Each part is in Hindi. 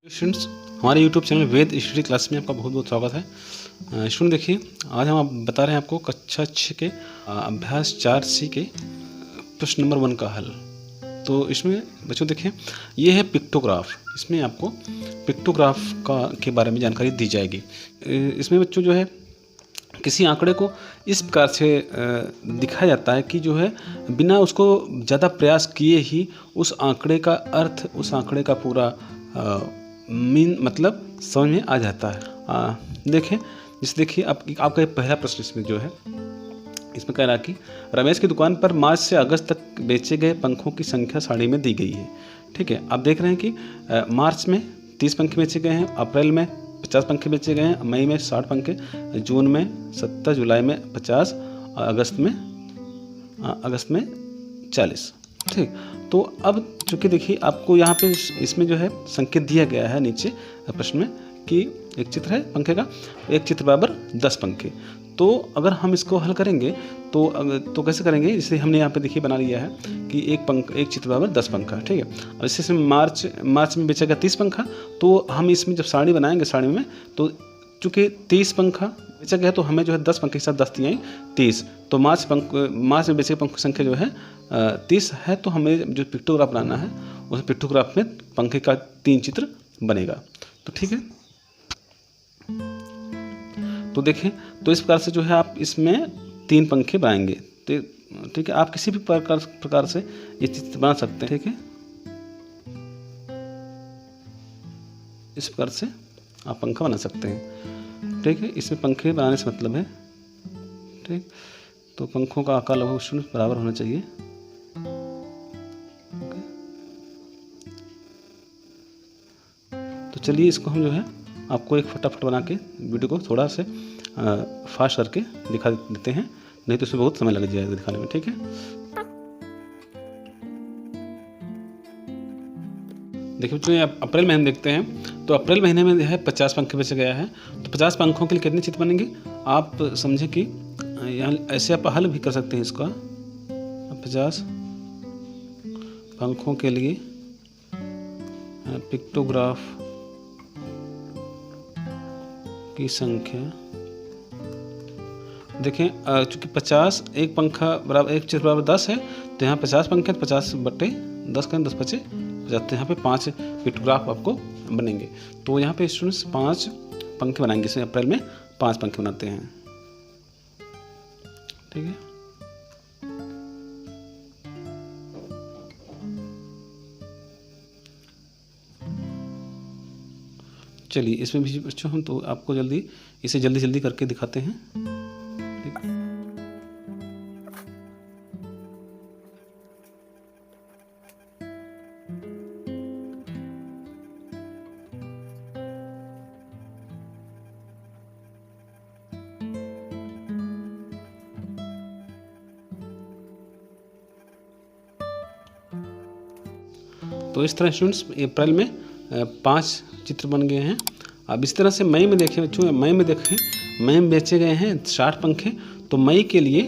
स्टूडेंट्स, हमारे यूट्यूब चैनल वेद स्टडी क्लास में आपका बहुत बहुत स्वागत है। स्टूडेंट देखिए, आज हम बता रहे हैं आपको कक्षा 6 के अभ्यास 4C के प्रश्न नंबर 1 का हल। तो इसमें बच्चों देखिए, ये है पिक्टोग्राफ। इसमें आपको पिक्टोग्राफ के बारे में जानकारी दी जाएगी। इसमें बच्चों जो है किसी आंकड़े को इस प्रकार से दिखाया जाता है कि जो है बिना उसको ज़्यादा प्रयास किए ही उस आंकड़े का अर्थ, उस आंकड़े का पूरा मीन मतलब समझ में आ जाता है। देखें, जैसे देखिए आपका पहला प्रश्न इसमें जो है, इसमें कह रहा है कि रमेश की दुकान पर मार्च से अगस्त तक बेचे गए पंखों की संख्या साड़ी में दी गई है। ठीक है, आप देख रहे हैं कि मार्च में 30 पंखे बेचे गए हैं, अप्रैल में 50 पंखे बेचे गए हैं, मई में 60 पंखे, जून में 70, जुलाई में 50, अगस्त में 40। ठीक, तो अब चूँकि देखिए आपको यहाँ पे इसमें जो है संकेत दिया गया है नीचे प्रश्न में कि एक चित्र है पंखे का, एक चित्र बराबर 10 पंखे। तो अगर हम इसको हल करेंगे तो कैसे करेंगे, जैसे हमने यहाँ पे देखिए बना लिया है कि एक चित्र बराबर 10 पंखा। ठीक है, अब इससे मार्च में बेचेगा 30 पंखा, तो हम इसमें जब सारणी बनाएंगे, सारणी में तो चूँकि 30 पंखा बेचा गया तो हमें जो है 10 पंखे के साथ 10 दिए 30, तो मार्च में बेचे पंखों की संख्या जो है 30 है। तो हमें जो पिक्टोग्राफ बनाना है उस पिक्टोग्राफ में पंखे का 3 चित्र बनेगा। तो ठीक है, तो देखें, तो इस प्रकार से जो है आप इसमें 3 पंखे बनाएंगे। तो ठीक है, आप किसी भी प्रकार से ये चित्र बना सकते हैं। ठीक है, इस प्रकार से आप पंखा बना सकते हैं। ठीक है, इसमें पंखे बनाने से मतलब है, ठीक, तो पंखों का आकार लगभग 0 बराबर होना चाहिए। तो चलिए इसको हम जो है आपको एक फटाफट बना के वीडियो को थोड़ा से फास्ट करके दिखा देते हैं, नहीं तो इसमें बहुत समय लग जाएगा दिखाने में। ठीक है, देखिए बच्चों, अप्रैल महीने देखते हैं, तो अप्रैल महीने में जो है 50 पंखे बेचा गया है। तो 50 पंखों के लिए कितने चित्र बनेंगे, आप समझे कि यहाँ ऐसे आप हल भी कर सकते हैं इसका। 50 पंखों के लिए पिक्टोग्राफ की संख्या देखें, चूँकि 50 एक पंखा बराबर एक चित्र बराबर 10 है, तो यहाँ 50 पंखे, 50/10 करें, 10 बचे 50, तो यहाँ पे 5 पिक्टोग्राफ आपको बनेंगे। तो यहाँ पे स्टूडेंट्स 5 पंखे बनाएंगे। इसमें अप्रैल में 5 पंखे बनाते हैं। ठीक है, चलिए इसमें भी बच्चों हम तो आपको इसे जल्दी करके दिखाते हैं। ठीक, तो इस तरह स्टूडेंट्स अप्रैल में 5 चित्र बन गए हैं। अब इस तरह से मई में देखें बच्चों, मई में बेचे गए हैं 60 पंखे। तो मई के लिए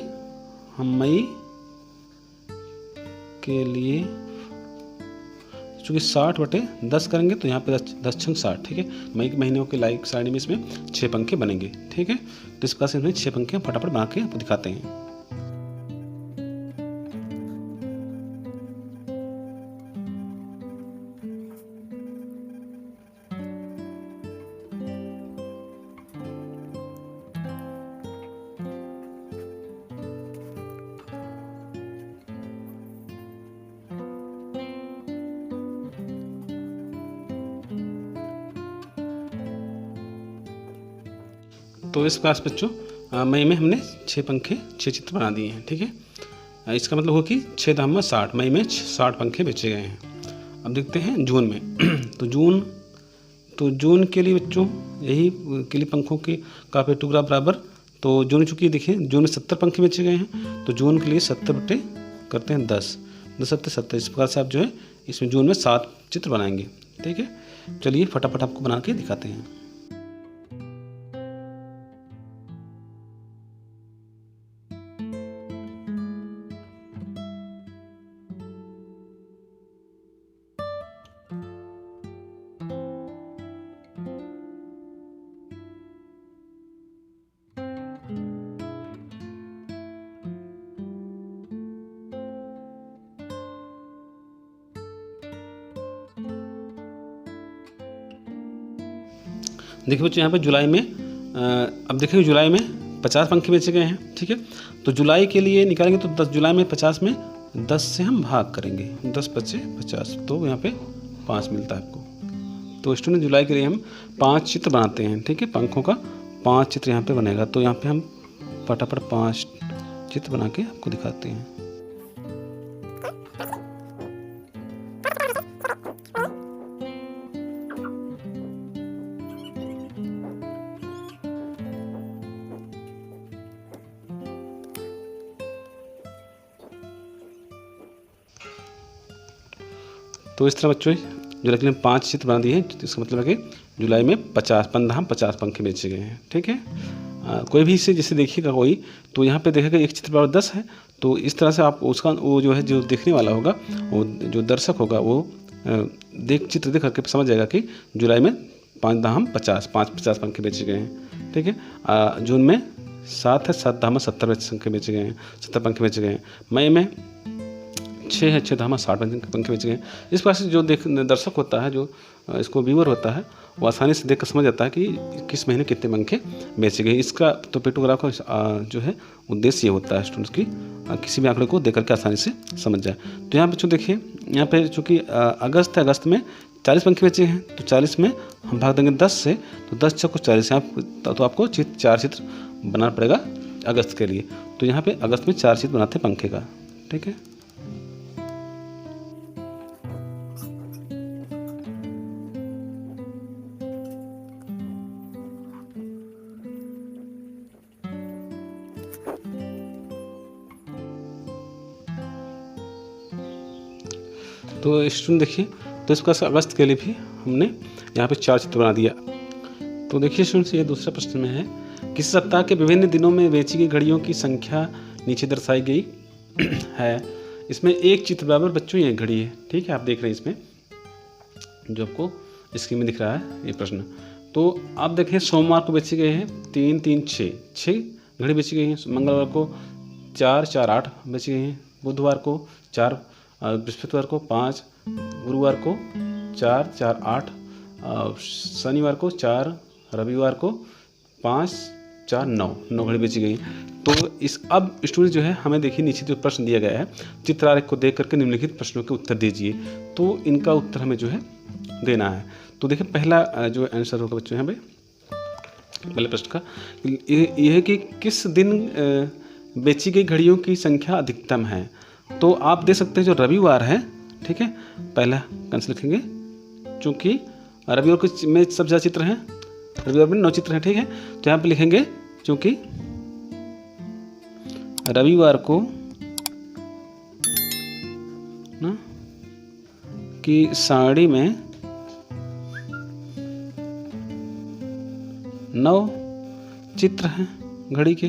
चूँकि 60/10 करेंगे, तो यहाँ पे 10 छंग 60। ठीक है, मई के महीनों के लाइक सारणी में इसमें 6 पंखे बनेंगे। ठीक है, तो इस प्रकार से इसमें 6 पंखे फटाफट बना के आपको दिखाते हैं। तो इस प्रकार से बच्चों मई में हमने 6 चित्र बना दिए हैं। ठीक है, इसका मतलब हो कि 6 दाम 60, मई में 60 पंखे बेचे गए हैं। अब देखते हैं जून में। तो जून के लिए बच्चों यही के लिए पंखों की का पिक्टोग्राफ बराबर, तो जून चूँकि देखिए जून में 70 पंखे बेचे गए हैं, तो जून के लिए 70 करते हैं 10, 10×7 70। इस प्रकार से आप जो है इसमें जून में 7 चित्र बनाएंगे। ठीक है, चलिए फटाफट आपको बना के दिखाते हैं। देखिए बच्चों यहाँ पे जुलाई में अब देखिए जुलाई में 50 पंखे बेचे गए हैं, ठीक है। तो जुलाई के लिए निकालेंगे तो 10 जुलाई में 50 में 10 से हम भाग करेंगे, 10 बचे 50, तो यहाँ पे 5 मिलता है आपको। तो स्टूडेंट जुलाई के लिए हम 5 चित्र बनाते हैं, ठीक है। पंखों का 5 चित्र यहाँ पे बनेगा। तो यहाँ पे हम फटाफट 5 चित्र बना के आपको दिखाते हैं। तो इस तरह बच्चों जुलाई के लिए 5 चित्र बना दिए हैं। इसका मतलब है कि जुलाई में 50 पंखे बेचे गए हैं, ठीक है। कोई भी इसे जैसे देखिएगा कोई, तो यहाँ पे देखेगा एक चित्र बराबर 10 है। तो इस तरह से आप उसका वो जो है जो देखने वाला होगा, वो जो दर्शक होगा, वो चित्र देख करके समझ जाएगा कि जुलाई में 5 दाम 50 पंखे बेचे गए हैं, ठीक है। जून में 7 है, 7 दाम 70 पंखे बेचे गए हैं, 70 पंखे बेचे गए हैं। मई में 6 है, 6 दाम 60 पंखे बेचे गए हैं। इस प्रकार से जो दर्शक होता है, जो इसको व्यूअर होता है, वो आसानी से देख कर समझ जाता है कि किस महीने कितने पंखे बेचे गए। इसका तो पिक्टोग्राफ का जो है उद्देश्य ये होता है स्टूडेंट्स की किसी भी आंकड़े को देख करके आसानी से समझ जाए। तो यहाँ पे जो देखिए, यहाँ पे चूँकि अगस्त है, अगस्त में 40 पंखे बेचे हैं, तो 40 में हम भाग देंगे 10 से, तो 10 चौको 40, तो आपको 4 चित्र बनाना पड़ेगा अगस्त के लिए। तो यहाँ पे अगस्त में 4 चित्र बनाते हैं पंखे का, ठीक है। तो स्टूडेंट देखिए, तो इस प्रकार से अगस्त के लिए भी हमने यहाँ पे 4 चित्र बना दिया। तो देखिए स्टूडेंट्स, ये दूसरा प्रश्न में है, किसी सप्ताह के विभिन्न दिनों में बेची गई घड़ियों की संख्या नीचे दर्शाई गई है। इसमें एक चित्र बराबर बच्चों ये घड़ी है, ठीक है। आप देख रहे हैं इसमें जो आपको स्क्रीन में दिख रहा है ये प्रश्न। तो आप देखें, सोमवार को बेचे गए हैं 3 3 6 घड़ी बेची गई हैं। मंगलवार को 4 4 8 बेची गई हैं। बुधवार को 4, बृहस्पतिवार को 5, गुरुवार को 4 4 8, शनिवार को 4, रविवार को 5 4 9 घड़ी बेची गई। तो इस अब स्टूडेंट जो है, हमें देखिए नीचे जो प्रश्न दिया गया है, चित्र आरेख को देख करके निम्नलिखित प्रश्नों के उत्तर दीजिए। तो इनका उत्तर हमें जो है देना है। तो देखिए पहला जो आंसर होगा बच्चों यहाँ पे पहले प्रश्न का ये है कि किस दिन बेची गई घड़ियों की संख्या अधिकतम है। तो आप देख सकते हैं जो रविवार है, ठीक है, पहला आंसर लिखेंगे, चूँकि रविवार में सब ज़्यादा चित्र हैं, रविवार में 9 चित्र हैं, ठीक है। तो यहाँ पे लिखेंगे चूँकि रविवार को ना कि साड़ी में 9 चित्र हैं घड़ी के,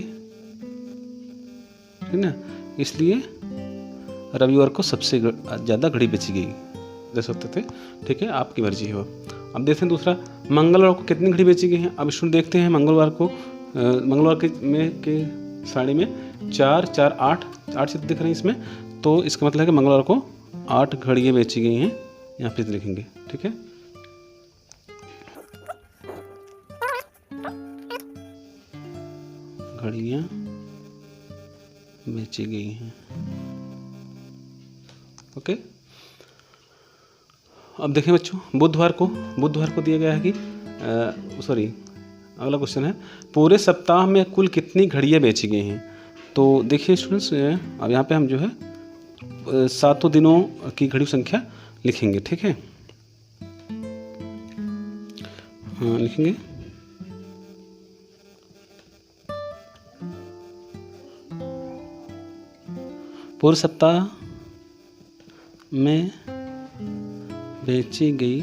ठीक ना, इसलिए रविवार को सबसे ज़्यादा घड़ी बेची गई, दे सकते थे, ठीक है, आपकी मर्जी हो। अब देखते हैं दूसरा, मंगलवार को कितनी घड़ी बेची गई हैं। अब स्टूडेंट देखते हैं मंगलवार के साड़ी में 4 4 8 चित्र दिख रहे हैं इसमें। तो इसका मतलब है कि मंगलवार को 8 घड़ियाँ बेची गई हैं, यहाँ पे लिखेंगे, ठीक है। घड़ियाँ बेची गई हैं, ओके। अब देखें बच्चों, बुधवार को दिया गया है कि अगला क्वेश्चन है, पूरे सप्ताह में कुल कितनी घड़ियाँ बेची गई हैं। तो देखिए स्टूडेंट्स, अब यहाँ पे हम जो है 7 दिनों की घड़ी संख्या लिखेंगे, ठीक है। हाँ लिखेंगे, पूरे सप्ताह में बेची गई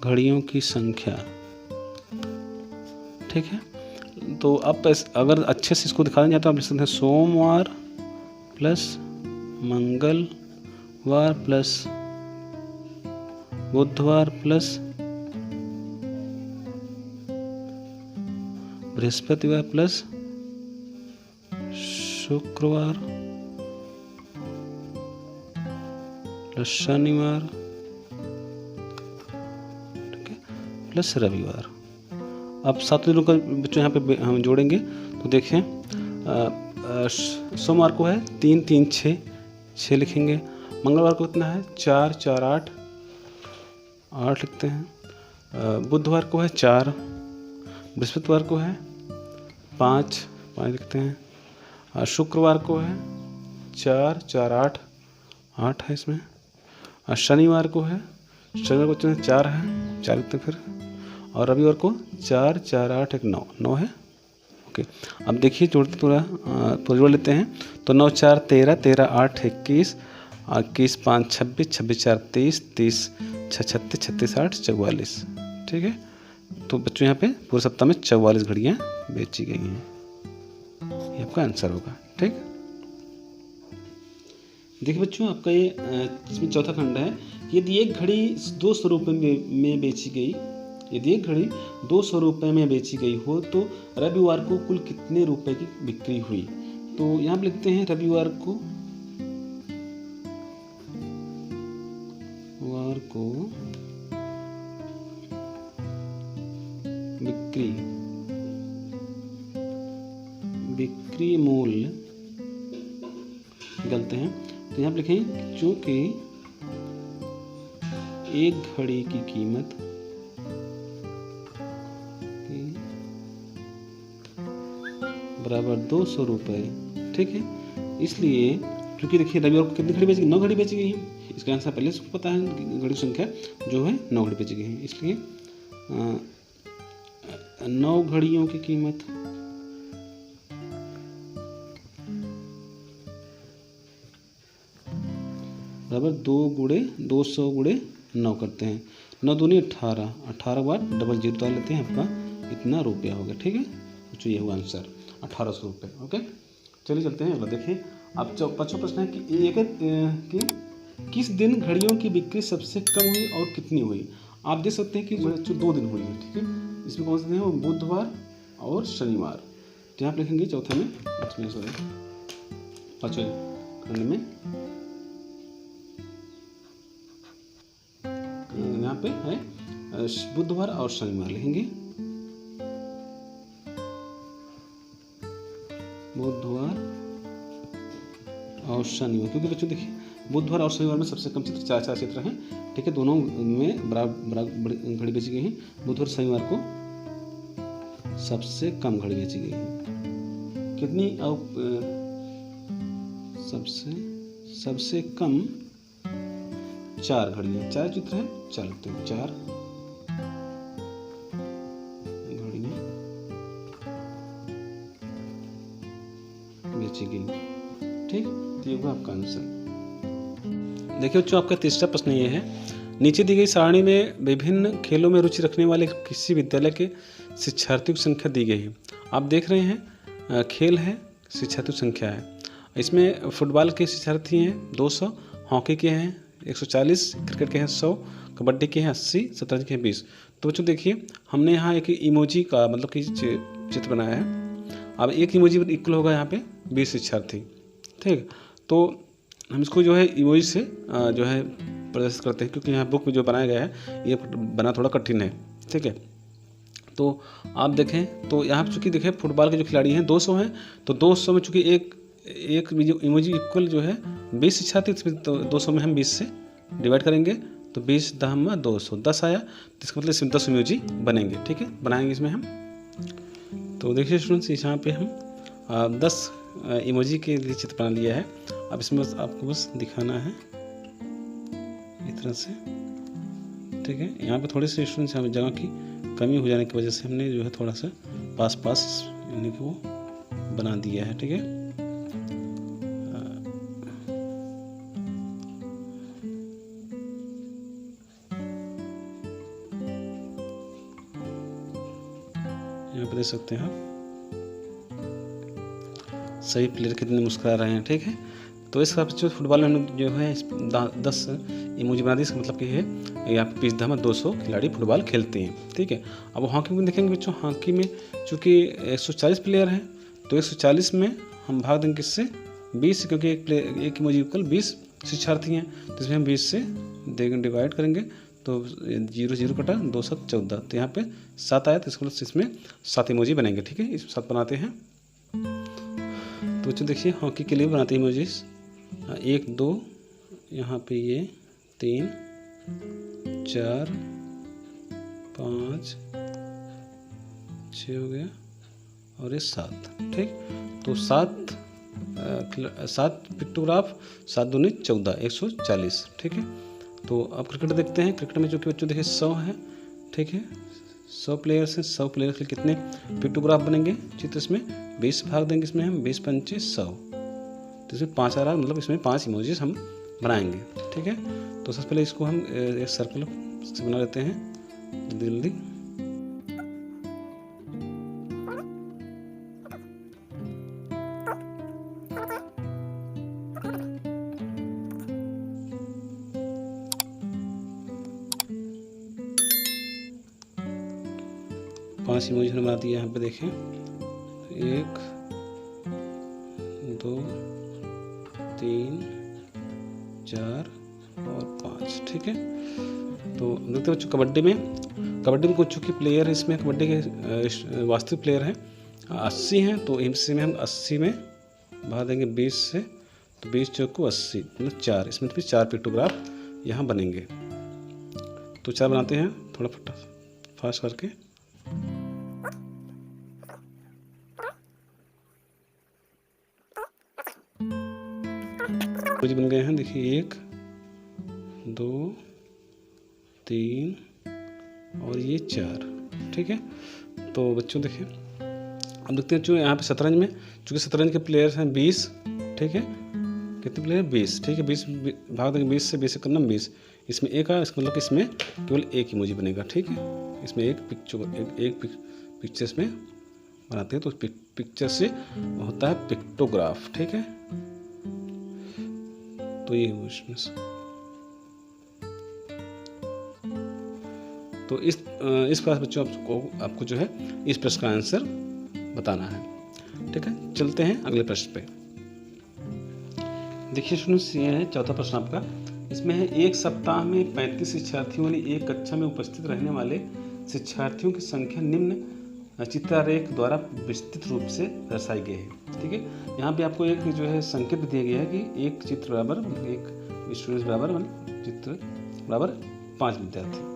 घड़ियों की संख्या, ठीक है। तो आप अगर अच्छे से इसको दिखा देंगे तो आप लिख सकते हैं सोमवार प्लस मंगलवार प्लस बुधवार प्लस बृहस्पतिवार प्लस शुक्रवार प्लस शनिवार प्लस रविवार। अब 7 दिनों का बच्चों यहाँ पे हम जोड़ेंगे तो देखें, सोमवार को है 3 3 6 6 लिखेंगे। मंगलवार को कितना है 4 4 8 8 लिखते हैं। बुधवार को है 4। बृहस्पतिवार को है 5 5 लिखते हैं। शुक्रवार को है 4 4 8 8 है इसमें। शनिवार को है, शनिवार को 4 है 4 लिखते हैं फिर। और रविवार को 4 4 8 1 9 9 है। ओके, अब देखिए जोड़ते पूरा जोड़ लेते हैं तो 9 4 13 13 8 21 21 5 26 26 4 23 30 6 36 36 8 44। ठीक है, तो बच्चों यहाँ पे पूरे सप्ताह में 44 घड़ियाँ बेची गई हैं। ये आपका आंसर होगा। ठीक, देखिए बच्चों, आपका ये इसमें चौथा खंड है। यदि एक घड़ी 200 रुपये में बेची गई, यदि एक घड़ी 200 रुपये में बेची गई हो तो रविवार को कुल कितने रुपए की बिक्री हुई। तो यहाँ पे लिखते हैं रविवार को बिक्री मूल्य निकालते हैं तो यहाँ पे लिखें चूंकि एक घड़ी की कीमत बराबर 200 रुपये। ठीक है, इसलिए क्योंकि देखिए रविवार को कितनी घड़ी बेची गई, 9 घड़ी बेची गई है। इसका आंसर पहले से पता है, घड़ी संख्या जो है 9 घड़ी बेची गई है। इसलिए 9 घड़ियों की कीमत बराबर 200 गुणे 9 करते हैं। 9 दूनी 18, 18 बार डबल जीरो डाल लेते हैं, आपका इतना रुपया हो गया। ठीक है, तो ये हुआ आंसर 1800 रुपये। ओके, चलिए चलते हैं अगला। देखिए, अब 5वां प्रश्न है कि किस दिन घड़ियों की बिक्री सबसे कम हुई और कितनी हुई। आप देख सकते हैं कि बच्चों 2 दिन हुई है। ठीक है, इसमें कौन से दिन है, वो बुधवार और शनिवार। तो यहाँ पर लिखेंगे चौथे में, सॉरी 5वें खंड में यहाँ पे है बुधवार और शनिवार लिखेंगे। बुधवार और शनिवार, क्योंकि बच्चों देखिए बुधवार और शनिवार में सबसे कम चित्र 4 चित्र हैं। ठीक है, दोनों में बराबर घड़ी बेची गई है। बुधवार शनिवार को सबसे कम घड़ी बेची गई है। कितनी सबसे कम 4 घड़ियाँ, 4 चित्र हैं, चलते हैं 4 घड़ियाँ बेची गई। ठीक, तो ये हुआ आपका आंसर। देखिए बच्चों, आपका तीसरा प्रश्न ये है, नीचे दी गई सारणी में विभिन्न खेलों में रुचि रखने वाले किसी विद्यालय के शिक्षार्थियों की संख्या दी गई है। आप देख रहे हैं खेल है, शिक्षार्थियों की संख्या है। इसमें फुटबॉल के शिक्षार्थी हैं 200, हॉकी के हैं 140, क्रिकेट के हैं 100, कबड्डी के हैं 80, शतरंज के हैं 20। तो बच्चों देखिए, हमने यहाँ एक इमोजी का मतलब कि चित्र बनाया है। अब एक इमोजी इक्वल होगा यहाँ पे 20 शिक्षार्थी। ठीक, तो हम इसको जो है इमोजी से जो है प्रदर्शित करते हैं, क्योंकि यहाँ बुक में जो बनाया गया है ये बना थोड़ा कठिन है। ठीक है, तो आप देखें तो यहाँ पर चूँकि देखें फुटबॉल के जो खिलाड़ी हैं 200 हैं, तो 200 में चूँकि एक इमोजी इक्वल जो है 20 शिक्षार्थी, तो 200 में हम 20 से डिवाइड करेंगे तो 20 10 200 10 आया। तो इसका मतलब इसमें 10 इमोजी बनेंगे। ठीक है, बनाएंगे इसमें हम। तो देखिए स्टूडेंट्स, यहाँ पे हम 10 इमोजी के लिए चित्र बना लिया है। अब इसमें आपको बस दिखाना है इस तरह से। ठीक है, यहाँ पे थोड़े से स्टूडेंट्स यहाँ जगह की कमी हो जाने की वजह से हमने जो है थोड़ा सा पास यानी कि वो बना दिया है। ठीक है, यहाँ पे देख सकते हैं आप सभी प्लेयर कितने मुस्कुरा रहे हैं। ठीक है, तो इस बच्चों फुटबॉल में जो है 10 इमोजी बना दी। इसका मतलब कि है यहाँ पे 20 10 200 खिलाड़ी फुटबॉल खेलते हैं। ठीक है, अब हॉकी में देखेंगे बच्चों, हॉकी में चूँकि 140 प्लेयर हैं तो 140 में हम भाग देंगे किससे 20, क्योंकि एक इमोजी इक्वल 20 शिक्षार्थी हैं, तो इसमें हम 20 से डिवाइड करेंगे तो 0 0 कटा 2 7 14, तो यहाँ पे 7 आया, तो इसको इसमें 7 इमोजी बनेंगे। ठीक है, इस 7 बनाते हैं। तो बच्चों देखिए हॉकी के लिए बनाते हैं इमोजीज। 1 2, यहाँ पे ये 3 4 5 6 हो गया, और ये 7। ठीक, तो 7 पिक्टोग्राफ, 7 दूनी 14, 140। ठीक है, तो अब क्रिकेट देखते हैं। क्रिकेट में जो कि बच्चों देखिए 100 है। ठीक है, 100 प्लेयर्स हैं। 100 प्लेयर्स के कितने पिक्टोग्राफ बनेंगे चित्र? इसमें 20 भाग देंगे, इसमें हम 20 पंचे 100, तो इसमें 5 आ रहा है, मतलब इसमें 5 इमोजीज हम बनाएंगे। ठीक है, तो सबसे पहले इसको हम एक सर्कल से बना लेते हैं जल्दी जल्दी। पांच इमोजी हमने बना दिया। यहाँ पे देखें 1 2 3 4 और 5। ठीक है, तो देखते बच्चों कबड्डी में कुछ चूँकि प्लेयर है इसमें, कबड्डी के वास्तविक प्लेयर हैं 80 हैं, तो इसी में हम 80 में भाग देंगे 20 से, तो 20 चौक को 80, मतलब 4, इसमें फिर 4 पिक्टोग्राफ यहाँ बनेंगे। तो 4 बनाते हैं थोड़ा फास्ट करके। कुछ बन गए हैं, देखिए 1 2 3 और ये 4। ठीक है, तो बच्चों देखिए अब देखते हैं यहाँ पे शतरंज में, चूँकि शतरंज के प्लेयर्स हैं 20। ठीक है, कितने प्लेयर? 20। ठीक है, 20 भाग देंगे 20 से, 20 से करना 20, इसमें 1 आया, इसका मतलब इसमें केवल 1 इमोजी बनेगा। ठीक है, इसमें एक पिक्चर इसमें बनाते हैं, तो पिक्चर से होता है पिक्टोग्राफ। ठीक है, तो ये इसमें तो इस क्लास बच्चों आपको जो है इस प्रश्न का आंसर बताना है। ठीक है, चलते हैं अगले प्रश्न पे। देखिए स्टूडेंट्स, ये है चौथा प्रश्न आपका। इसमें है एक सप्ताह में 35 शिक्षार्थियों ने एक कक्षा में उपस्थित रहने वाले शिक्षार्थियों की संख्या निम्न चित्रारेख द्वारा विस्तृत रूप से दर्शाई गई है। ठीक है, यहाँ पे आपको एक जो है संकेत दिया गया है कि एक चित्र बराबर एक स्टूडेंट बराबर चित्र बराबर 5 विद्यार्थी।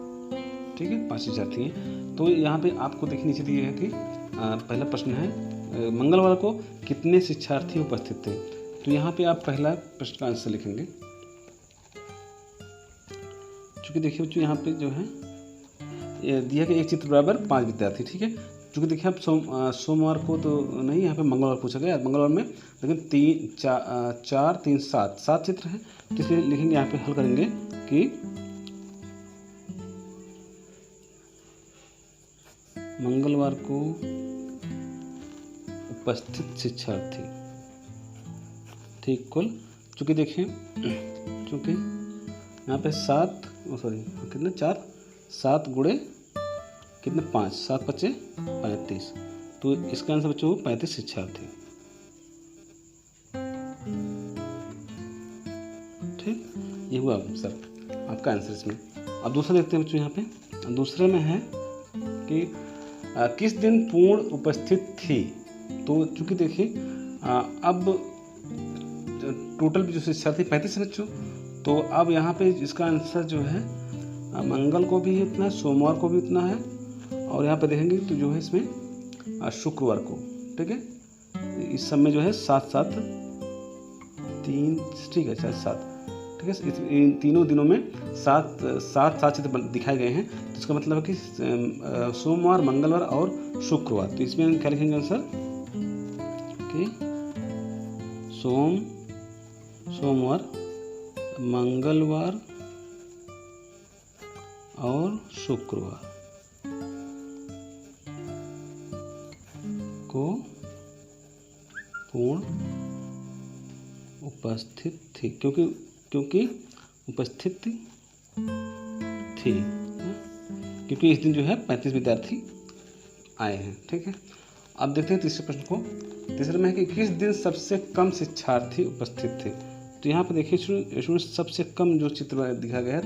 ठीक है, 5 विद्यार्थी हैं। तो यहाँ पे आपको देखने नीचे दिया है कि पहला प्रश्न है मंगलवार को कितने शिक्षार्थी उपस्थित थे। तो यहाँ पे आप पहला प्रश्न का आंसर लिखेंगे। चूँकि देखिए बच्चों यहाँ पे जो है दिया कि एक चित्र बराबर 5 विद्यार्थी। ठीक है, चूँकि देखिए आप सोमवार को तो नहीं, यहाँ पे मंगलवार पूछा गया। मंगलवार में लेकिन 3 4 3 7 चित्र हैं, तो इसलिए लिखेंगे यहाँ पे हल करेंगे कि मंगलवार को उपस्थित शिक्षार्थी। ठीक, कुल चूँकि देखें चूँकि यहाँ पे 7 गुणे कितने 5, 7 5 35, तो इसका आंसर बच्चों 35 शिक्षार्थी। ठीक, ये हुआ सर आपका आंसर इसमें। अब दूसरा देखते हैं बच्चों। यहाँ पे दूसरे में है कि किस दिन पूर्ण उपस्थित थी। तो चूँकि देखिए अब टोटल जो शिक्षार्थी 35 है बच्चों, तो अब यहाँ पे इसका आंसर जो है मंगल को भी इतना, सोमवार को भी उतना है, और यहाँ पे देखेंगे तो जो है इसमें शुक्रवार को। ठीक है, इस सब में जो है 7 7 3। ठीक है, 7। ठीक है, इन तीनों दिनों में 7 चित्र दिखाए गए हैं। तो इसका मतलब है कि सोमवार, मंगलवार और शुक्रवार। तो इसमें हम क्या लिखेंगे आंसर कि सोमवार, मंगलवार और शुक्रवार को पूर्ण उपस्थित थी, क्योंकि उपस्थित थी, क्योंकि इस दिन जो है 35 विद्यार्थी आए हैं। ठीक है, अब देखते हैं तीसरे प्रश्न को। तीसरे में है कि किस दिन सबसे कम शिक्षार्थी उपस्थित थे। तो यहाँ पे देखिए इसमें सबसे कम जो चित्र दिखा गया है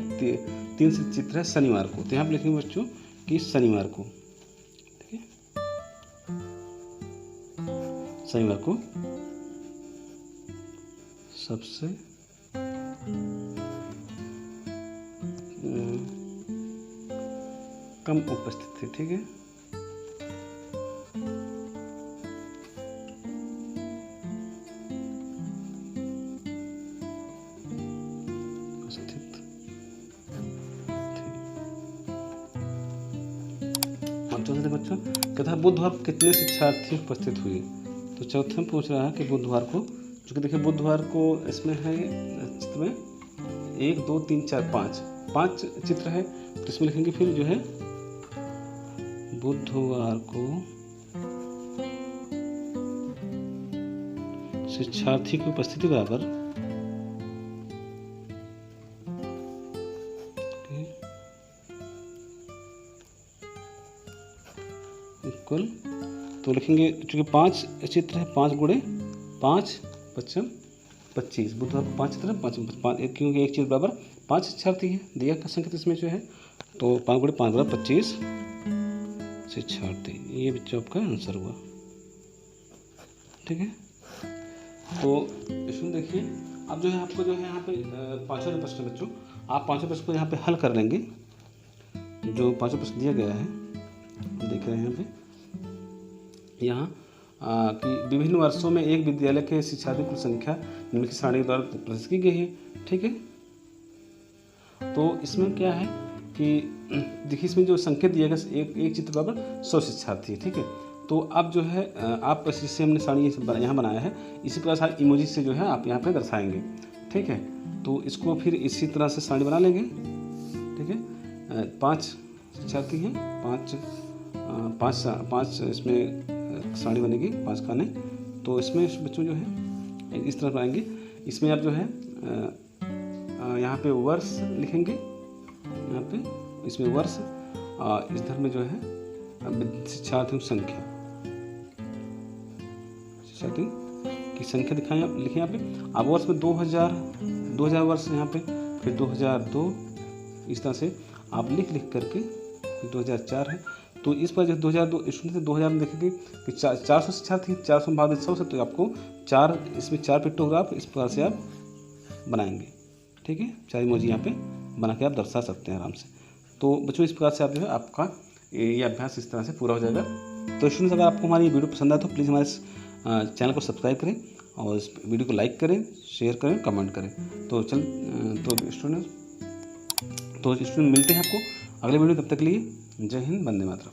3 से चित्र है शनिवार को। तो यहाँ पे लिखेंगे बच्चों कि शनिवार को, ठीक है, शनिवार को सबसे कम उपस्थित है, ठीक है। चौथे बच्चों कहता है बुधवार को कितने शिक्षार्थी उपस्थित हुए। तो चौथे में पूछ रहा है कि बुधवार को, चूँकि देखिए बुधवार को इसमें है चित्र में 1 2 3 4 5 चित्र है। तो इसमें लिखेंगे फिर जो है बुधवार को शिक्षार्थी की उपस्थिति बराबर इक्वल, तो लिखेंगे चूँकि 5 चित्र है 5 गुणे 5 5 25, बुधवार को 5 चित्र है 5 क्योंकि एक चित्र बराबर 5 शिक्षार्थी है दिया का संकेत इसमें जो है। तो 5 गुणे 5 बराबर 25 शिक्षार्थी, ये बच्चों आपका आंसर हुआ, ठीक है। तो इसमें देखिए अब जो है आपको जो है यहाँ पे पाँचों जो प्रश्न बच्चों, आप पाँचों प्रश्न को यहाँ पे हल कर लेंगे। जो पाँचों प्रश्न दिया गया है देख रहे हैं यहाँ पे, यहाँ कि विभिन्न वर्षों में एक विद्यालय के शिक्षार्थी कुल संख्या निम्नलिखित सारणी द्वारा प्रदर्शित की गई है, ठीक है। तो इसमें क्या है कि देखिए इसमें जो संकेत दिया गया एक चित्र बराबर 100 शिक्षार्थी, ठीक है। तो अब जो है आप जिससे हमने सारणी यहाँ बनाया है इसी प्रकार से इमोजी से जो है आप यहाँ पे दर्शाएंगे, ठीक है। तो इसको फिर इसी तरह से सारणी बना लेंगे, ठीक है। 5 शिक्षार्थी हैं, 5 इसमें सारणी बनेगी 5 खाने। तो इसमें बच्चों जो है इस तरह बनाएंगे। इसमें आप जो है यहाँ पे वर्ष लिखेंगे, यहाँ पे इसमें वर्ष, इस धर्म में जो है शिक्षार्थियों की संख्या, शिक्षार्थी की संख्या दिखाएं आप, लिखें यहाँ पे। अब वर्ष में 2000 वर्ष यहाँ पे, फिर 2002, इस तरह से आप लिख करके 2004 है। तो इस पर जो 2002 स्टूडेंट से 2000 में देखेंगे कि 400 शिक्षार्थी, 400 भाग 100 से, तो आपको 4 इसमें 4 पिक्टोग्राफ इस प्रकार से आप बनाएंगे, ठीक है। 4 इमोजी यहाँ पे बना के आप दर्शा सकते हैं आराम से। तो बच्चों इस प्रकार से आप जो है आपका ये अभ्यास इस तरह से पूरा हो जाएगा। तो स्टूडेंट्स अगर आपको हमारी वीडियो पसंद आए तो प्लीज़ हमारे चैनल को सब्सक्राइब करें और इस वीडियो को लाइक करें, शेयर करें, कमेंट करें। तो स्टूडेंट मिलते हैं आपको अगले वीडियो, तब तक के लिए जय हिंद, वंदे मातरम।